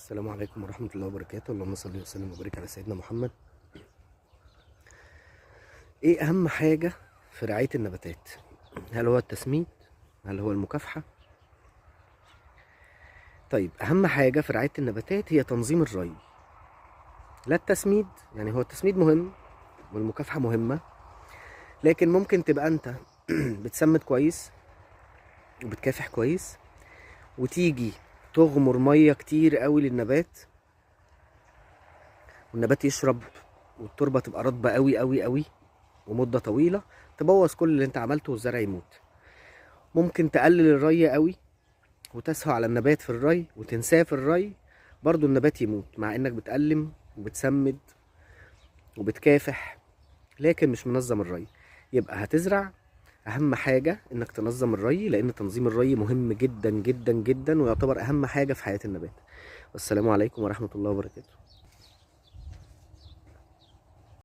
السلام عليكم ورحمة الله وبركاته. اللهم صل وسلم وبارك على سيدنا محمد. ايه اهم حاجة في رعاية النباتات؟ هل هو التسميد؟ هل هو المكافحة؟ طيب، اهم حاجة في رعاية النباتات هي تنظيم الري، لا التسميد. يعني هو التسميد مهم والمكافحة مهمة، لكن ممكن تبقى انت بتسمد كويس وبتكافح كويس، وتيجي تغمر مية كتير قوي للنبات، والنبات يشرب والتربة تبقى رطبة قوي قوي قوي ومدة طويلة، تبوظ كل اللي انت عملته والزرع يموت. ممكن تقلل الري قوي وتسهو على النبات في الري وتنساه في الري، برضو النبات يموت مع انك بتقلم وبتسمد وبتكافح، لكن مش منظم الري. يبقى هتزرع، اهم حاجة انك تنظم الري، لان تنظيم الري مهم جدا جدا جدا ويعتبر اهم حاجة في حياة النبات. والسلام عليكم ورحمة الله وبركاته.